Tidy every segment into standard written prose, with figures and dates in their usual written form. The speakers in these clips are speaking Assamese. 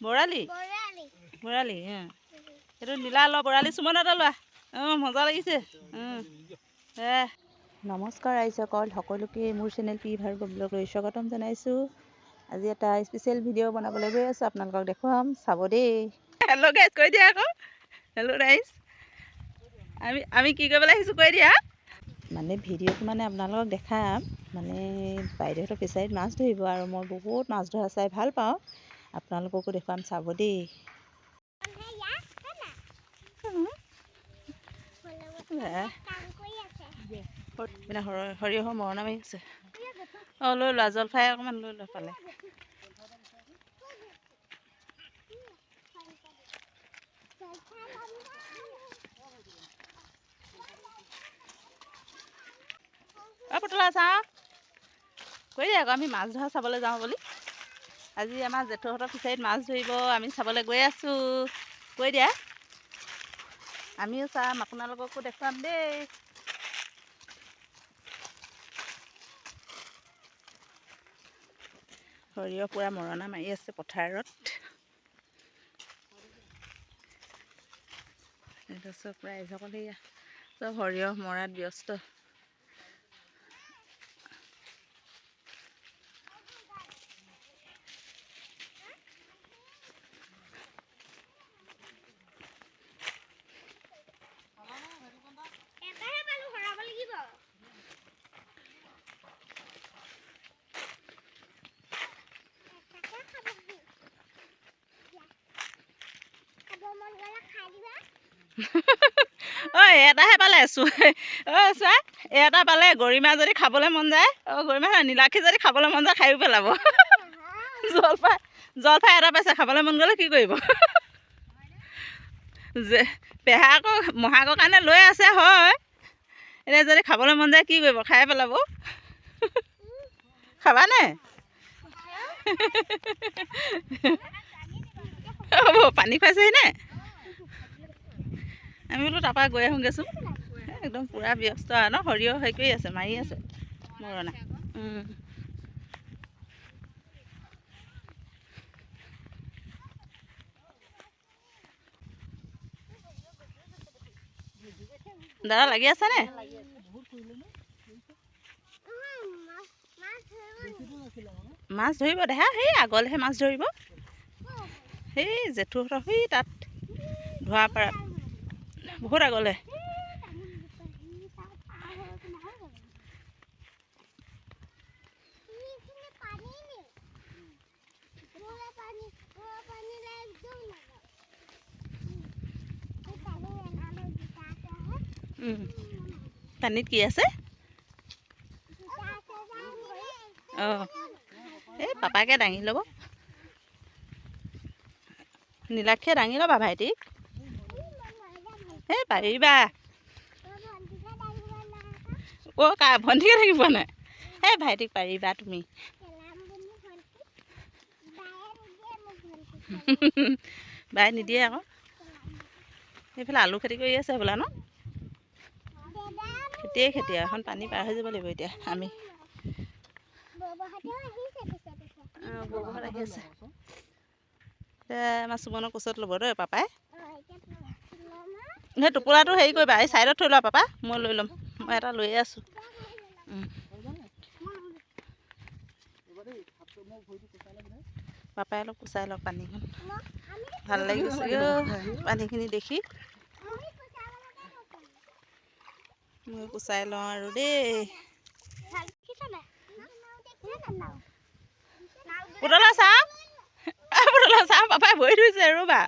বৰালি বৰালি এইটো নীলা ল বৰালি চুমন এটা লোৱা মজা লাগিছে নমস্কাৰ ৰাইজসকল সকলোকে মোৰ চেনেল পি ভাৰ্গৱ ব্লগলৈ স্বাগতম জনাইছোঁ। আজি এটা স্পেচিয়েল ভিডিঅ' বনাবলৈ গৈ আছোঁ, আপোনালোকক দেখুৱাম, চাব দেই। হেল্ল' গাইজ কৈ দিয়া আকৌ। হেল্ল' ৰাইজ, আমি কি কৰিবলৈ আহিছোঁ কৈ দিয়া। মানে ভিডিঅ'টো মানে আপোনালোকক দেখাম, মানে বাইদেউহঁতৰ ফিচাৰীত মাছ ধৰিব আৰু মই বহুত মাছ ধৰা চাই ভাল পাওঁ, আপোনালোককো দেখুৱাম, চাব দেই। মানে সৰিয়হৰ মৰণা মাৰি আছে। লৈ লোৱা জলফাই অকণমান লৈ লোৱা পালে। পুতলা চা কৈ দিয়া আকৌ, আমি মাছ ধৰা চাবলৈ যাওঁ বুলি। আজি আমাৰ জেঠুহঁতৰ ফিচাৰীত মাছ ধৰিব, আমি চাবলৈ গৈ আছোঁ। কৈ দিয়া, আমিও চাম, আপোনালোককো দেখুৱাম দেই। সৰিয়হ পূৰা মৰণা মাৰি আছে পথাৰত। চব ৰাইজসকল সেয়া চব সৰিয়হ মৰাত ব্যস্ত। এটাহে পালে চোৱা এটা পালে। গৰিমা যদি খাবলৈ মন যায়, গৰিমা নীলাক্ষী যদি খাবলৈ মন যায় খায়ো পেলাব। জলফাই এটা পাইছে, খাবলৈ মন গ'লে কি কৰিব। যে পেহাকৰ মহাকৰ কাৰণে লৈ আছে হয়, এতিয়া যদি খাবলৈ মন যায় কি কৰিব, খাই পেলাব। খাবানে? পানী খুৱাইছেহি নে? আমি বোলো তাৰপৰা গৈ আহোঁগৈচোন। একদম পূৰা ব্যস্ত আৰু ন, সৰিয়হ হেৰি কৰি আছে, মাৰি আছে মৰণা। দাদা লাগি আছেনে? মাছ ধৰিব দেহা, সেই আগলৈহে মাছ ধৰিব। সেই জেঠুহঁতৰ সেই তাত ধোৱাপাৰা বহুত আগলৈ। পানীত কি আছে? এই পাপাকে দাঙি ল'ব, নীলাক্ষীয়ে দাঙি ল'বা ভাইটিক। এই পাৰিবা। ভণ্টিকে থাকিব নাই, এই ভাইটিক পাৰিবা তুমি। বাই নিদিয়ে আকৌ। সেইফালে আলু খেতি কৰি আছে বোলা ন? খেতি এখন পানী পাৰ হৈ যাব লাগিব এতিয়া। আমি বৌহঁত আহি আছে। আমাৰ চুমনৰ কোচত ল'ব দেই পাপাই। সেই টোপোলাটো হেৰি কৰিবা, এই ছাইডত থৈ লোৱা পাপা, মই লৈ ল'ম। মই এটা লৈয়ে আছোঁ। পাপাই অলপ কুচাই লওক পানীখন, ভাল লাগি গৈছে পানীখিনি দেখি। মই কুচাই লওঁ আৰু দেই। পুতলা চাওঁ, পাপাই ভৰি ধুইছে ৰ'বা।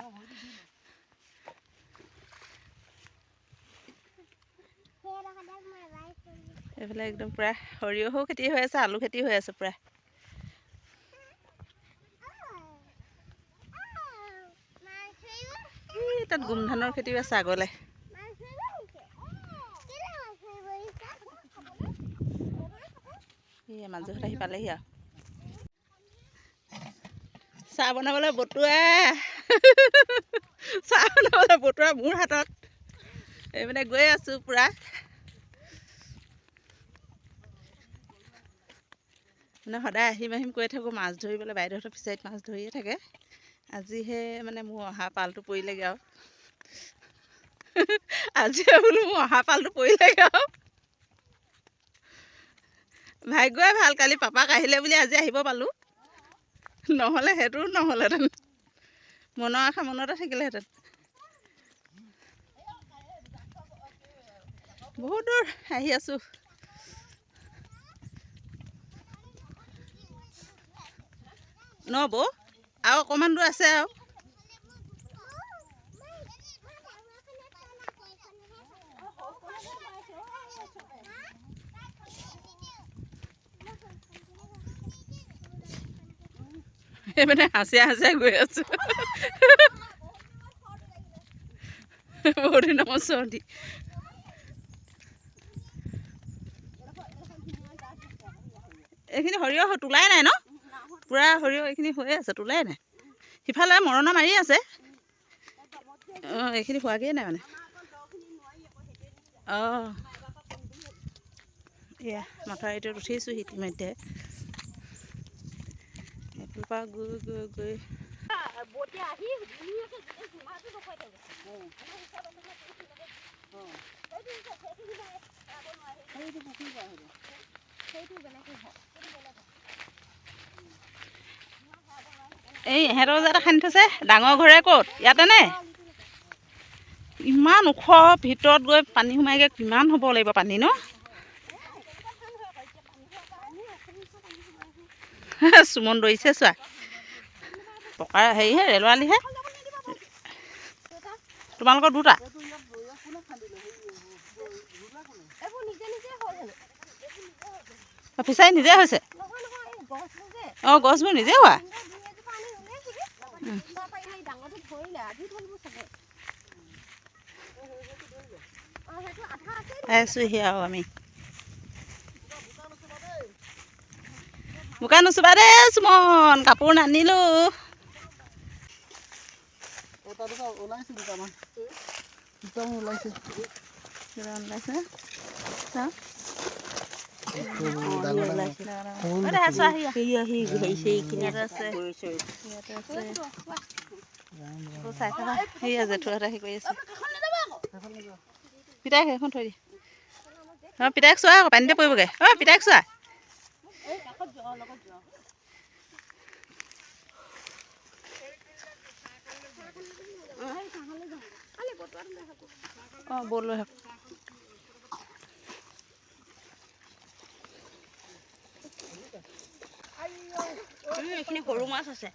এইফালে একদম পূৰা সৰিয়হো খেতি হৈ আছে, আলু খেতি হৈ আছে পূৰা। তাত গোমধানৰ খেতিও আছে আগলৈ। মাজুহঁত আহি পালেহি আৰু। চাহ বনাবলৈ বতোৱা মোৰ হাতত। এই মানে গৈ আছোঁ পূৰা। মানে সদায় আহিম কৈ থাকোঁ মাছ ধৰিবলৈ, বাইদেউহঁতৰ ফিচাৰীত মাছ ধৰিয়ে থাকে। আজিহে মানে মোৰ অহা পালটো পৰিলেগৈ আৰু আজিহে বোলো মোৰ অহা পালটো পৰিলেগৈ আৰু ভাগ্যই ভাল, কালি পাপাক আহিলে বুলি আজি আহিব পালোঁ, নহ'লে সেইটো নহ'লেহেঁতেন, মনৰ আশা মনতে থাকিলেহেঁতেন। বহুত দূৰ আহি আছোঁ। বৌ আৰু অকণমান দূৰ আছে আৰু মানে হাঁচিয়াই হাঁচিয়াই গৈ আছোঁ বহুত দিনৰ মূৰত চৰ্দি। এইখিনি সৰিয়হ তোলাই নাই ন? পূৰা সৰিয়হ এইখিনি হৈয়ে আছে, তোলাই নাই। সিফালে মৰণা মাৰি আছে। অঁ এইখিনি হোৱাগৈয়ে নাই মানে। অঁ এয়া মথাউৰিটোত উঠিছোঁ ইতিমধ্যে। এইফালৰ পৰা গৈ গৈ গৈ এই ইহঁতৰ যে এটা খান্দি থৈছে, ডাঙৰ ঘৰে ক'ত? ইয়াতে নে? ইমান ওখ, ভিতৰত গৈ পানী সোমাইগৈ, কিমান হ'ব লাগিব পানী ন? সুমন দৌৰিছে চোৱা, পকা হেৰিহে ৰেলৰ আলিহে। তোমালোকৰ দুটা? ফিচাৰী নিজে হৈছে? অঁ গছবোৰ নিজে হোৱা? আছোহি আৰু আমি। বোকা নুচুবা দেই সুমন, কাপোৰ নানিলোঁ। পিতাইক সেইখন থৈ দি। অঁ পিতাইক চোৱা আকৌ, পানীতে পৰিবগৈ। অঁ পিতাইক চোৱা। অঁ ব'ল লৈ আহক। এইখিনি সৰু মাছ আছে।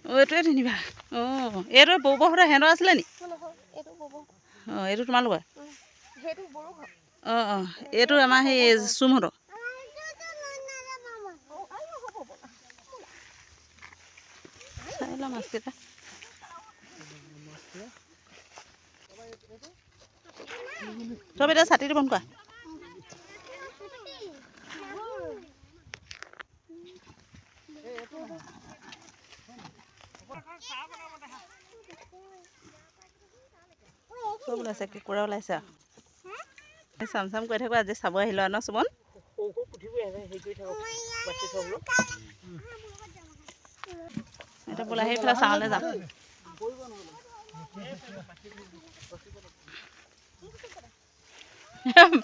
এইটোৱে তিনিভাগ। অঁ এইটো বৌবহঁতৰ সিহঁতৰ আছিলে নি? অঁ এইটো তোমালোকৰ? অঁ অঁ এইটো আমাৰ সেই চুমহঁতৰ। চাই লওঁ মাছকেইটা। চব এতিয়া ছাতিটো বন্ধ কৰা। চব ওলাইছে, কেঁকুৰা ওলাইছে আৰু চাম চাম কৰি থাকোঁ। আজি চাব আহিলোঁ ন সুমন? এতিয়া বোলা সেইফালে চাওঁলৈ যাম।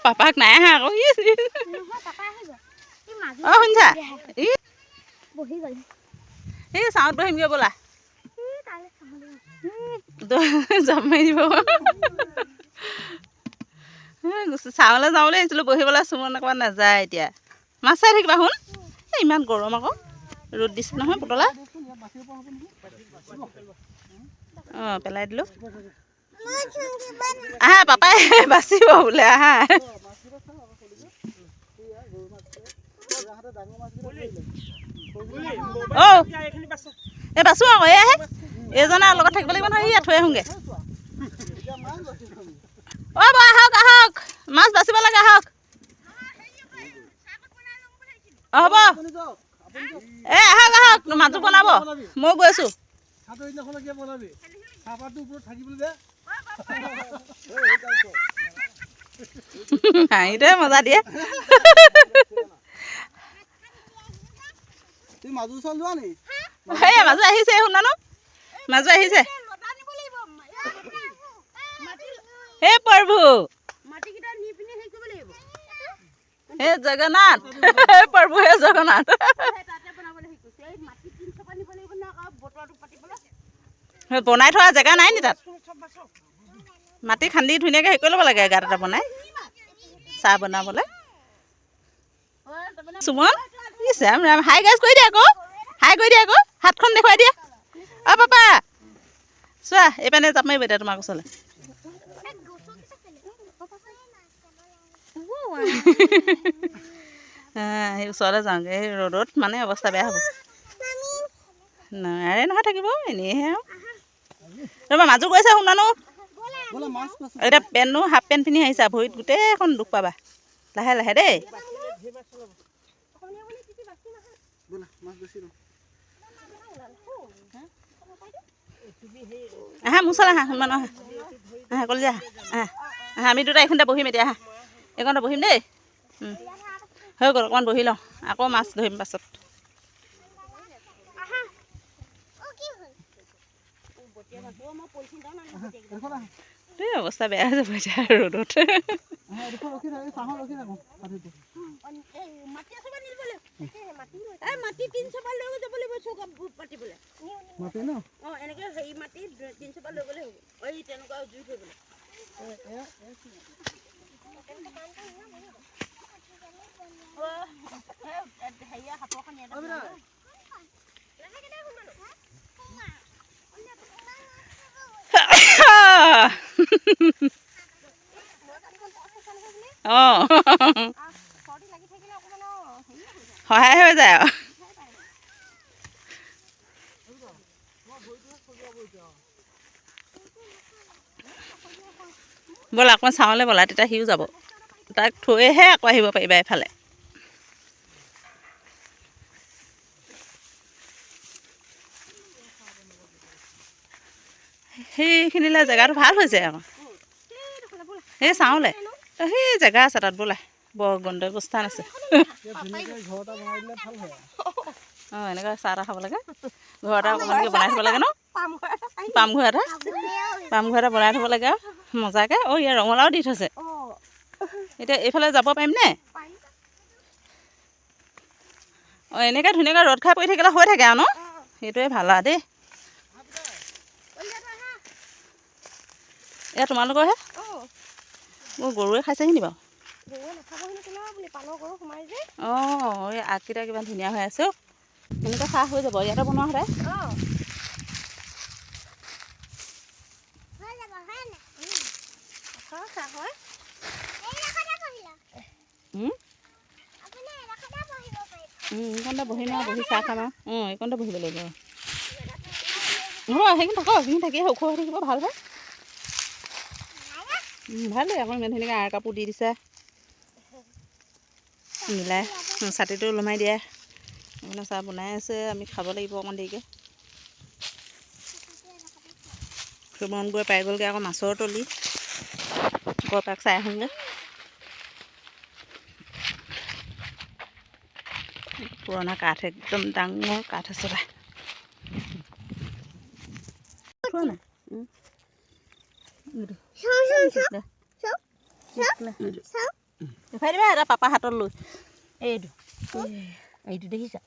পাপাক নাই আহা আকৌ। অঁ শুনিছা? এই চাওঁত বহিমগৈ ব'লা। জাপ মাৰি দিব। চাওঁলৈ যাওঁ বুলি আহিছিলোঁ বহিবলৈ, সুমন অকণমান নাযায় এতিয়া। মাছ চাই থাকিবা শুন। ইমান গৰম আকৌ, ৰ'দ দিছে নহয় পুতলা। অঁ পেলাই দিলোঁ। আহা পাপাই বাচিব বোলে আহা। অঁ এই বাচোঁ আকৌ, এয়াহে এইজনে আৰু লগত থাকিব লাগিব নহয়। ইয়াত থৈ আহোঁগৈ। অঁ বৌ আহক আহক, মাছ বাচিব লাগে আহক। অঁ হ'ব, এই আহক আহক, মাছটো বনাব, মই গৈ আছোঁ। হাঁহিটোৱে মজা দিয়ে। তুমি মাজু ওচৰত যোৱা নি? সেই মাজু আহিছে শুনা ন, মাজু আহিছে। হে প্ৰভু হে জগন্নাথ, হে প্ৰভু হে জগন্নাথ। বনাই থোৱা জেগা নাই নি তাত? মাটি খান্দি ধুনীয়াকৈ হেৰি কৰি ল'ব লাগে, গাঁত এটা বনাই চাহ বনাবলৈ। সুমন ৰাম ৰাম, হাই গাইজ কৰি দিয়া আকৌ, হাই কৰি দিয়া আকৌ, হাতখন দেখুৱাই দিয়া। অ পাপা চোৱা, এইপিনে জাপ মাৰিব এতিয়া তোমাক ওচৰলৈ। সেই ওচৰলৈ যাওঁগৈ, এই ৰ'দত মানে অৱস্থা বেয়া হ'ব। নোৱাৰে নহয় থাকিব, এনেইহে আৰু। ৰ'বা মাজু গৈছে শুনানো, এতিয়া পেণ্টনো হাফ পেণ্ট পিন্ধি আহিছা, ভৰিত গোটেইখন দুখ পাবা। লাহে লাহে দেই। আহা মোৰ ওচৰলৈ আহা, শুনবা নহয় আহা, কলি যা আহা আহা, আমি দুটা এইখিনিতে বহিম এতিয়া। আহা এইকণতে বহিম দেই। হৈ গ'ল, অকণমান বহি লওঁ, আকৌ মাছ ধৰিম পাছত। এই অৱস্থা বেয়া হৈ যাব এতিয়া ৰ'দত। অঁ সহায় হৈ যায় আৰু। ব'লা অকণমান চাওঁলৈ ব'লা, তেতিয়া সিও যাব। তাক থৈহে আকৌ আহিব পাৰিবা এফালে। সেইখিনিলৈ জেগাটো ভাল হৈছে আকৌ, সেই চাওঁলে সেই জেগা আছে তাত, ব'লা বৰ গন্তব্যস্থান আছে। অঁ এনেকৈ চাহ এটা খাব লাগে, ঘৰ এটা অকণমানকৈ বনাই থ'ব লাগে ন, পামঘৰ এটা বনাই থ'ব লাগে আৰু মজাকৈ। অঁ ইয়াত ৰঙালাও দি থৈছে, এতিয়া এইফালে যাব পাৰিমনে? অঁ এনেকৈ ধুনীয়াকৈ ৰ'দ খাই পৰি থাকিলে হৈ থাকে আৰু ন, সেইটোৱে ভাল আৰু দেই। এয়া তোমালোকৰহে, মোৰ গৰুৱে খাইছেহি নি বাৰু? অঁ এই আগকেইটা কিমান ধুনীয়া হৈ আছে। এনেকৈ চাহ হৈ যাব, ইয়াতে বনোৱা সদায়। এইকণতে বহিম আৰু বহি চাহ খাম আৰু। অঁ এইকণতে বহিব লাগিব। হ'ব সেইখিনি থাকক, সেইখিনি থাকি ওখ হৈ থাকিব, ভাল হয়। ভালেই আকৌ ইমান ধুনীয়াকৈ আৰ কাপোৰ দি দিছে মিলাই, ছাতিটো ওলমাই দিয়ে। আপোনাৰ চাহ বনাই আছে, আমি খাব লাগিব অকণমান দেৰিকৈ। সুমন গৈ পাই গ'লগৈ আকৌ মাছৰ তলি, গড়পাক চাই আহোঁগৈ। পুৰণা কাঠ, একদম ডাঙৰ কাঠ আছে তাই। দেখুৱাই দিবা এটা পাপা হাতত লৈ। এইটো দেখিছা,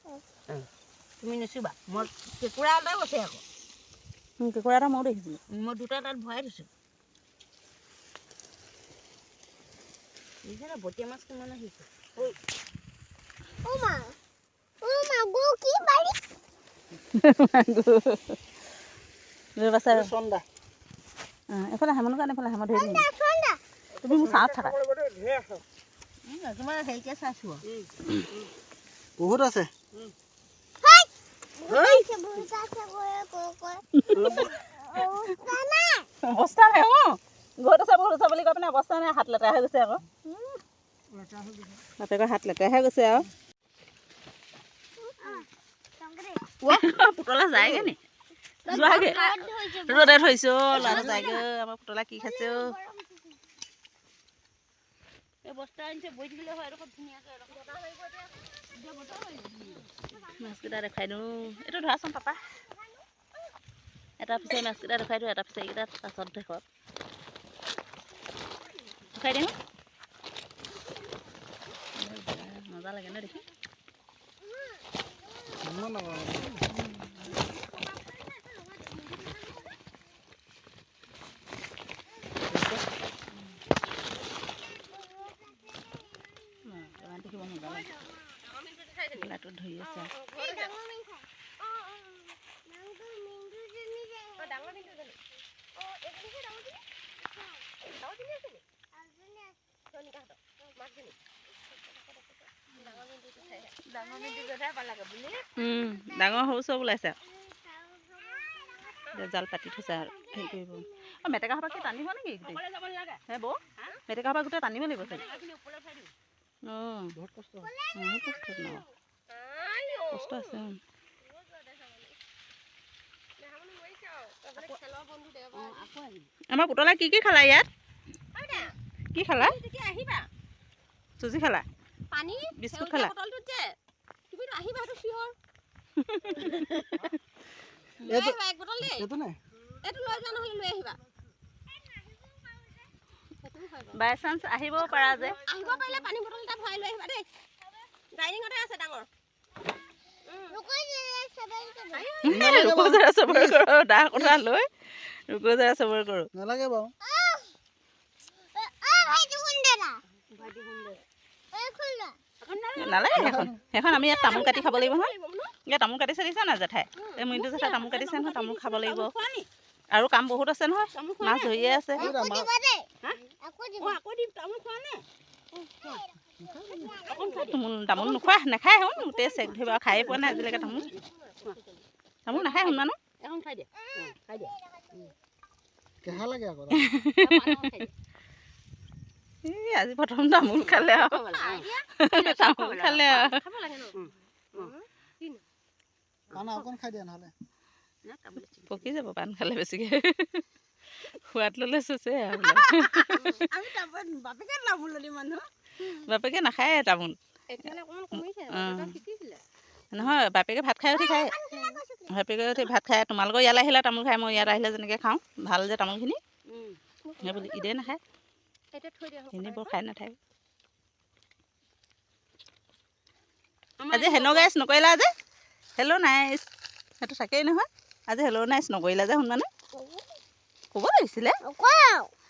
তুমি নুচুবা। মই কেঁকুৰা এটা কৈছে আকৌ, কেঁকুৰা এটা ময়ো দেখিছিলোঁ, মই দুটা তাত ভৰাই থৈছোঁ। বটিয়া মাছ কিমান আহিছে। এফালে হেমনৰ কাৰণে, এফালে হেমত ধৰি তুমি মোৰ চাওঁত থাকা। তোমাৰ হেৰিকে চাইছোঁ বহুত আছে। অৱস্থা নাই অঁ, ঘৰত আছে বহুত আছে বুলি কৈ পিনে অৱস্থা নাই, হাত লেতেৰা হৈ গৈছে আকৌ। বাপেকৰ হাত লেতেৰা হৈ গৈছে আৰু। পুতলা যায়গৈ নি? যোৱাগে ৰ'দে ধৰিছে অ', ল'ৰাটো যায়গৈ। আমাৰ পুতলা কি খাইছে অ'। মাছকেইটা দেখাই দিওঁ এইটো ধৰাচোন পাপা এটা পিছে মাছকেইটা দেখাই দিওঁ এটা পিছে এইকেইটা পাছত দেখুৱাওক দেখাই দিওঁ মজা লাগে ন দেখি দেখিব মজা লাগে লাইটত ধৰি আছে ডাঙৰ সৰু চব ওলাইছে জাল পাতি থৈছে আৰু হেৰি কৰিব মেটেকা সপাকে টানিব নেকি হে বৌ মেটেকা সপা গোটেই টানিব লাগিব চাগে বহুত কষ্ট কষ্ট আছে আমাৰ পুতলা কি খালা ইয়াত কি খালা চুজি খালা পানী বিস্কুট খালা বাই চান্স আহিব পাৰা যে আহিব পাৰিলে পানী বটল এটা ভৰাই লৈ আহিবা দেই ডাইনিঙতে আছে ডাঙৰ নালাগে বাৰু নালাগে সেইখন আমি ইয়াত তামোল কাটি খাব লাগিব নহয় ইয়াত তামোল কাটি চালিছে না জেঠাই এই মিনটো জেঠাই তামোল কাটিছে নহয় তামোল খাব লাগিব আৰু কাম বহুত আছে নহয় মাছ ধৰিয়ে আছে তামোল নোখোৱা নাখায় শুন গোটেই চেক ধৰিব খায়ে পোৱা নাই আজিলৈকে তামোল তামোল নাখায় শুন মানুহ আজি প্ৰথম তামোল খালে তামোল খালে পকি যাব পাণ খালে বেছিকে সোৱাদ ললে চুচে বাপেকে নাখায় তামোল নহয় বাপেকে ভাত খাই উঠি খায় বাপেকে উঠি ভাত খায় তোমালোকৰ ইয়ালৈ আহিলে তামোল খায় মই ইয়াত আহিলে যেনেকৈ খাওঁ ভাল যে তামোলখিনি সেই বুলি ইদে নাখায় এনেই বৰ খাই নাথাকে আজি হেল্ল' গাইছ নকৰিলা যে হেল্ল' নাইছ সেইটো থাকেই নহয় আজি হেল্ল' নাইছ নকৰিলা যে শুন মানে ক'ব লাগিছিলে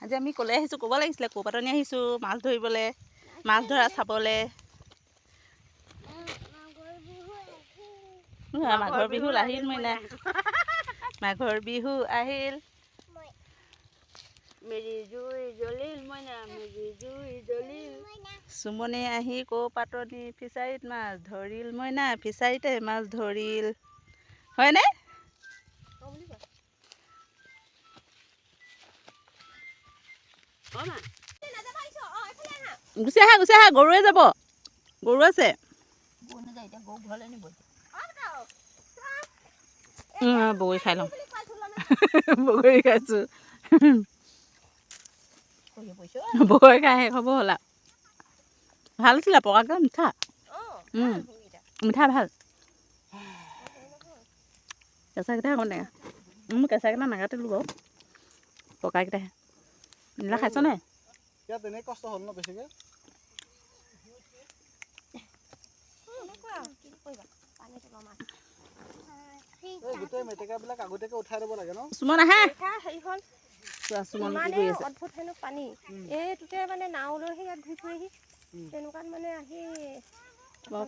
আজি আমি ক'লৈ আহিছোঁ ক'ব লাগিছিলে ক'পাতনি আহিছোঁ মাছ ধৰিবলৈ মাছ ধৰা চাবলৈ মাঘৰ বিহু আহিল মইনা মাঘৰ বিহু আহিল চুমনি আহি ক'পাতনি ফিচাৰীত মাছ ধৰিল মইনা ফিচাৰীতে মাছ ধৰিল হয়নে গুচি আহা গৰুৱে যাব গৰু আছে বগৰী খাই লওঁ বগৰী খাইছোঁ বগৰী খাই শেষ হ'ব হ'লা ভাল আছিলে পকাকৈ মিঠা মিঠা ভাল কেঁচাকেইটা অকণ টেঙা মই কেঁচাকেইটা নাকাটিলোঁ বাৰু পকাকেইটাহে নীলা খাইছনে কষ্ট হ'ল ন বেছিকে গোটেই মেটেকাবিলাক আগতীয়াকৈ উঠাই দিব লাগে ন সুমন আহে অদ্ভুত হেনো পানী এইটোতে মানে নাও লৈ ইয়াত ঘূৰি ফুৰেহি তেনেকুৱাত মানে আহি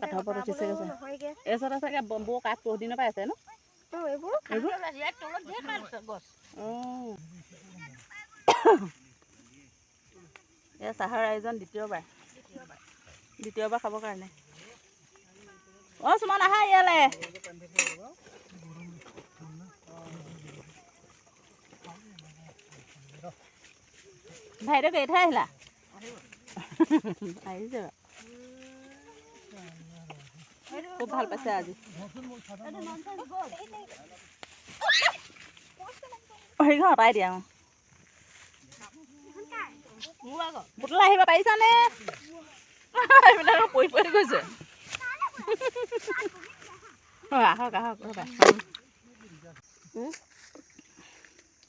কাঠৰ ওপৰত উঠিছে এইচত চাগে বৌ কাঠ বহুত দিনৰ পৰা আছে ন এয়া চাহৰ আয়োজন দ্বিতীয়বাৰ খাবৰ কাৰণে সুমন আহা ইয়ালে ভাইদেউক এৰি থৈ আহিলা আহিছে খুব ভাল পাইছে আজি হেৰি ঘৰ অঁতাই দিয়া পুতলা আহিব পাৰিছানে? এইবিলাক পৰি পৰি গৈছে। আহক আহক ৰ'বা।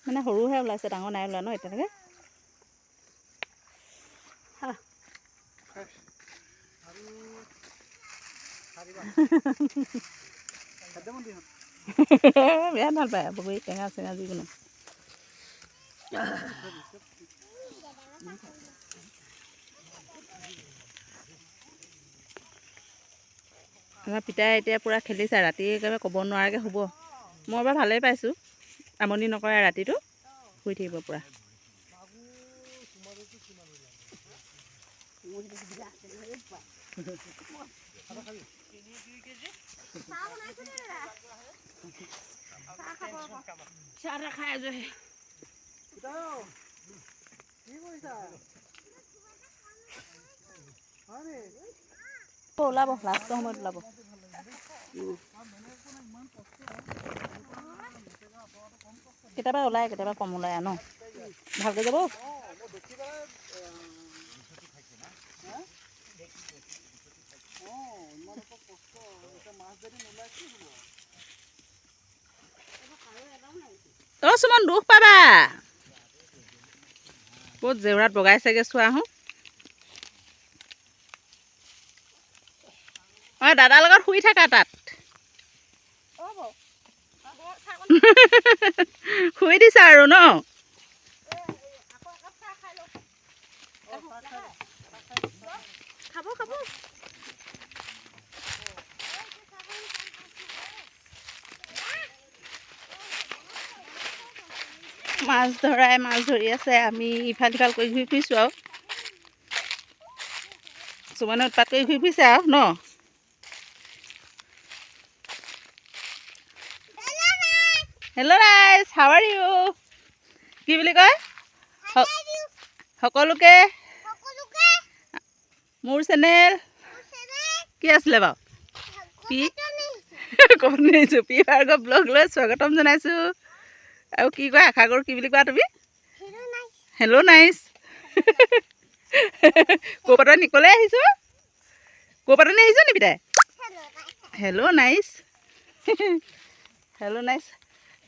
মানে সৰুহে ওলাইছে, ডাঙৰ নাই ওলোৱা ন এতিয়ালৈকে। বিৰাট ভাল পায় বগৰী, টেঙা চেঙা যিকোনো। আমাৰ পিতাই এতিয়া পূৰা খেলিছে, ৰাতি একেবাৰে ক'ব নোৱাৰাকৈ শুব। মই বাৰু ভালেই পাইছোঁ, আমনি নকৰে ৰাতিটো, শুই থাকিব পূৰা। ওলাব, লাষ্টৰ সময়ত ওলাব। কেতিয়াবা ওলায়, কেতিয়াবা কম ওলায় ন। ভালকৈ যাব। অ' সুমন, দুখ পাবা। ক'ত জেউৰাত বগাইছেগৈ চোৱা আহোঁ। অ' দাদাৰ লগত শুই থাকা তাত। শুই দিছা আৰু ন? খাব খাব। মাছ ধৰাই মাছ ধৰি আছে, আমি ইফাল সিফাল কৰি ঘূৰি ফুৰিছোঁ আৰু। সুমনে উৎপাত কৰি ঘূৰি ফুৰিছে আৰু ন? Hello' guys, how are you? কি বুলি কয়? সকলোকে মোৰ চেনেল কি আছিলে বাৰু? ক'ব নোৱাৰিছোঁ। পি ভাৰ্গৱ ব্লগলৈ স্বাগতম জনাইছোঁ। আৰু কি কয়, আশা কৰোঁ, কি বুলি কোৱা তুমি? Hello' nice. ক'ৰবাত নিকলে আহিছোঁ। ক'ৰবাত আহিছোঁ নি পিতাই? Hello' nice. Hello' nice.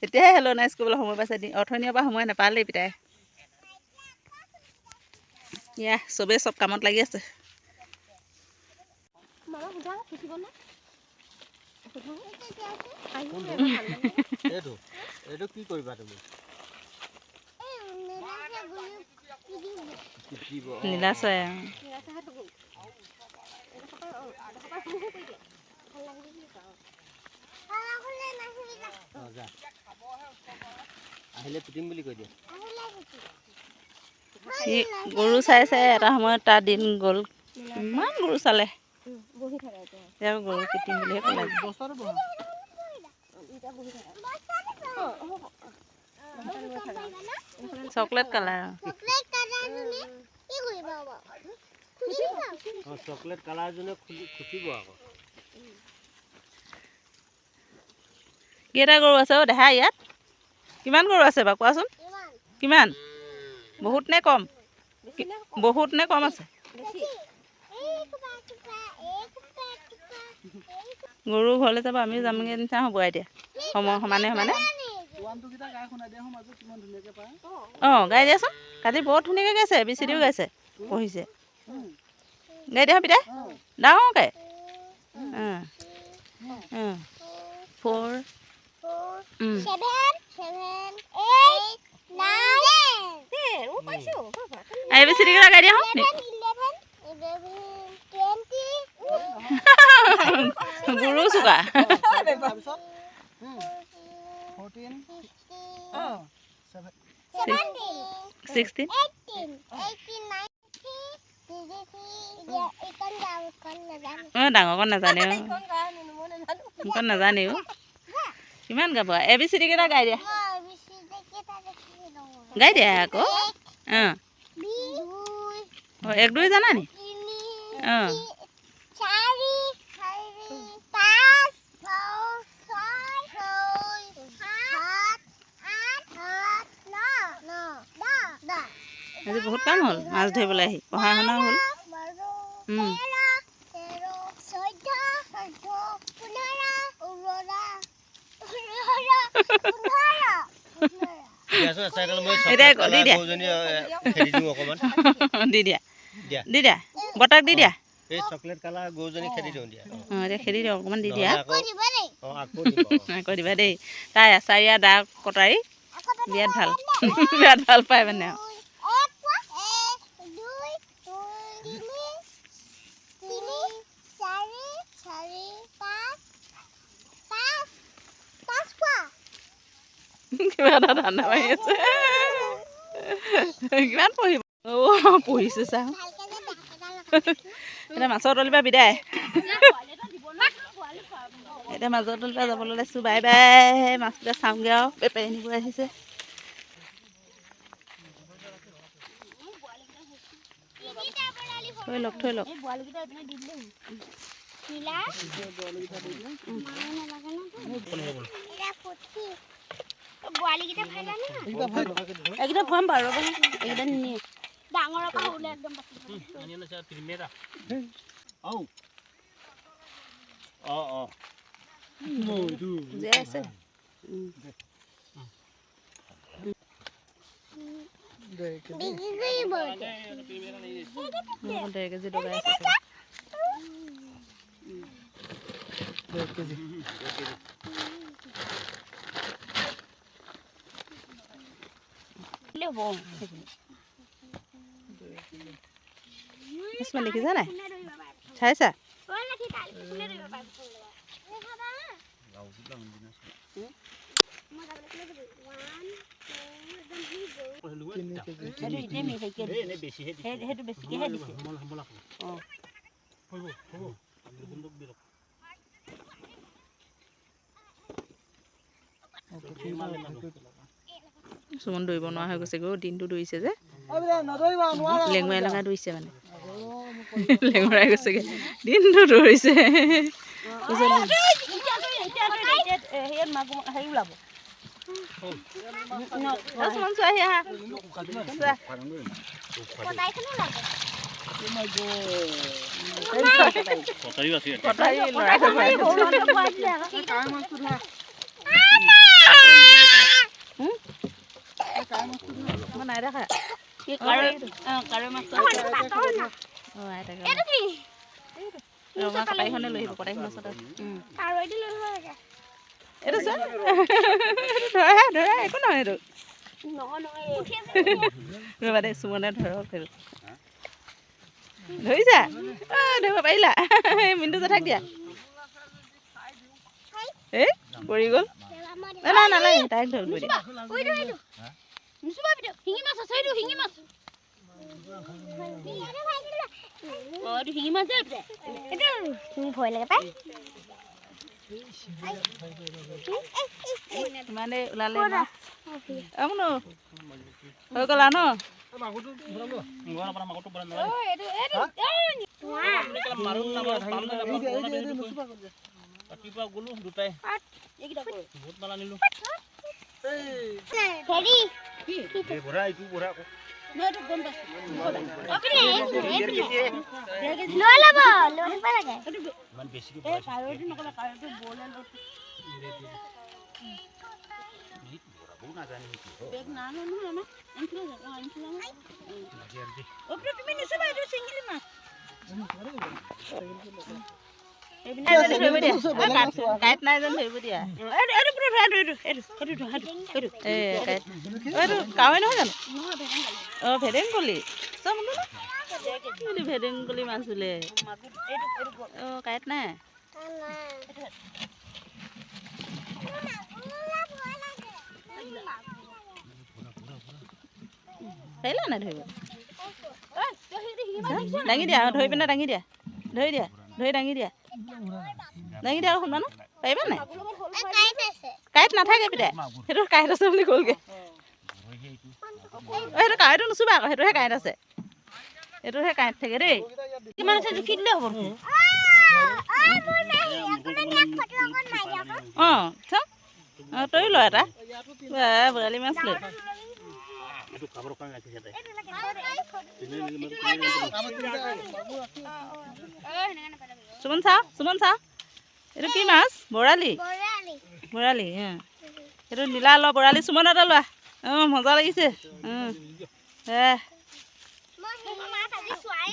এতিয়াহে হেল্ল' নাইচ কৰিবলৈ সময় পাইছে। অথনিৰ পৰা সময় নাপালেই পিতাই। ইয়া, চবেই চব কামত লাগি আছে। এইটো কি কৰিবা তুমি? নীলাচৰাই। আহিলে পিটিম বুলি কৈ দিয়া। গৰু চাই চাই এটা সময়ত তাৰ দিন গ'ল। ইমান গৰু চালে। তেওঁ গৰু পিটিম বুলিহে ক'লে। Chocolate colour. চকলেট কালাৰ যোনে খুচিব আকৌ। কেইটা গৰু আছে অ' দেহা ইয়াত? কিমান গৰু আছে বাৰু কোৱাচোন? কিমান? বহুত নে কম? বহুত নে কম আছে? গৰু ঘৰলৈ যাব, আমিও যামগৈ নিচিনা হ'ব এতিয়া। সময় সমানে সমানে। অঁ, গাই দিয়াচোন। কালি বহুত ধুনীয়াকৈ গাইছে, ABCDও গাইছে, পঢ়িছে। গাই দিয়া পিতাই, ডাঙৰকৈ। 4 ABCD কেইটা গাই দিয়া হওক। গুৰু চোকা। 16 ডাঙৰকণ নাজানে। মোকণ নাজানে। কিমান গাব? ABCD কেইটা গাই দিয়া। গাই দিয়া আকৌ। অঁ, 1 2 জানা নি? অঁ, আজি বহুত কাম হ'ল মাছ ধৰিবলৈ আহি পঢ়া শুনাও হ'ল দি দিয়া দি দিয়া বতাক দি দিয়া এই চকলেট কালাৰ গৰুজনী খেদি দিওঁ দিয়া এতিয়া খেদি দিওঁ অকণমান দি দিয়া আকৌ দিবা দেই তাই আচাৰীয়া দা কটাৰী বিৰাট ভাল বিৰাট ভাল পায় মানে কিবা এটা ধান্দা মাৰি আছে কিমান পঢ়িব পঢ়িছে চা এতিয়া মাছৰ তলিৰ পৰা বিদায় এতিয়া মাছৰ তলিৰ পৰা যাবলৈ ওলাইছোঁ বাই বাই মাছকেইটা চাওঁগৈ আৰু বেপাৰী নিব আহিছে থৈ লওক থৈ লওক এইকেইটা ভৰাম বাৰু এইকেইটা নিনিয়ে ডাঙৰ পৰা ওলাই একদম জীয়াই আছে 1.5 কেজি ডবাই আছে দেখিছা নাই চাইছা সুমন দৌৰিব নোৱাৰা হৈ গৈছে গৈ দিনটো দৌৰিছে যে লেঙুৰাই লগাই দৌৰিছে মানে লেঙুৰাই গৈছেগৈ দিনটো দৌৰিছে নাই দেখা কটাৰীখনে লৈ আহিব কটাৰীখন ওচৰত এইটো চোন ধৰা একো নহয় এইটো ৰ'বা দেই সুমনে ধৰক সেইটো ধৰিছা ধৰিব পাৰিলা মিনটো জেঠাক দিয়া এই পৰি গ'ল নাই নালাগে তাইক ধৰিব দিয়া মানে ওলালে মাছ আমনো হৈ গ'ল ন ৰাতিপুৱা গ'লো দুটাই বহুত মাল আনিলোঁ কাইট নাই যেন ধৰিব দিয়া কাৱৈ নহয় জানো অঁ ভেদেংকলি ভেদেংকলি মাছ বোলে অঁ কাইট নাই পাৰিলা নাই ধৰিব দাঙি দিয়া ধৰি পিনে দাঙি দিয়া ধৰি দিয়া ধৰি দাঙি দিয়া আৰু শুনা ন পাৰিবা নাই কাইট নাথাকে পিতাই সেইটো কাইট আছে বুলি ক'লগৈ সেইটো কাইটো নুচুবা আকৌ সেইটোহে কাইট আছে এইটোহে কাইট থাকে দেই কিমান আছে জুখি দিলে হ'ব অঁ চাওক তই ল এটা বৰালি মাছ লৈ সুমন চাওঁ এইটো কি মাছ? বৰালি। বৰালি এইটো নীলা ল বৰালি সুমন এটা লোৱা। মজা লাগিছে।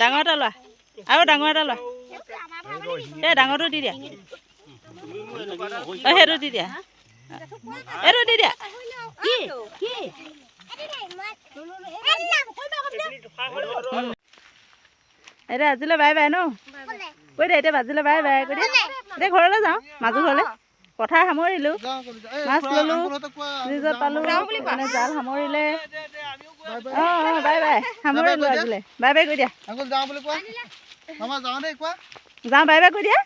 ডাঙৰ এটা লোৱা আৰু ডাঙৰ এটা লোৱা। এই ডাঙৰটো দি দিয়া। সেইটো দি দিয়া। এইটো দি দিয়া। এতিয়া আজিলৈ বাই বাই ন কৈ দে। এতিয়া বাজিলৈ বাই বাই কৈ দিয়া। এতিয়া ঘৰলৈ যাওঁ। মাজু ঘৰলৈ পথাৰ সামৰিলোঁ। মাছ ল'লোঁ। ফ্ৰিজত পালোঁ। মানে জাল সামৰিলে। বাই বাই সামৰিলোঁ আজিলৈ। বাই বাই কৈ দিয়া। যাওঁ বাই বাই কৈ দিয়া।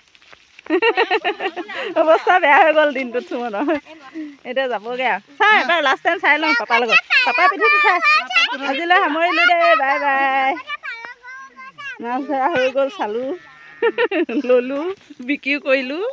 অৱস্থা বেয়া হৈ গ'ল দিনটোত সুমনৰ। এতিয়া যাবগৈ আৰু চাই এবাৰ লাষ্ট টাইম চাই লওঁ পাপাৰ লগত। পাপাৰ পিঠিত উঠাই আজিলৈ সামৰিলোঁ দেই। Bye bye. মাছ ধৰা হৈ গ'ল। চালোঁ ল'লোঁ বিক্ৰীও কৰিলোঁ।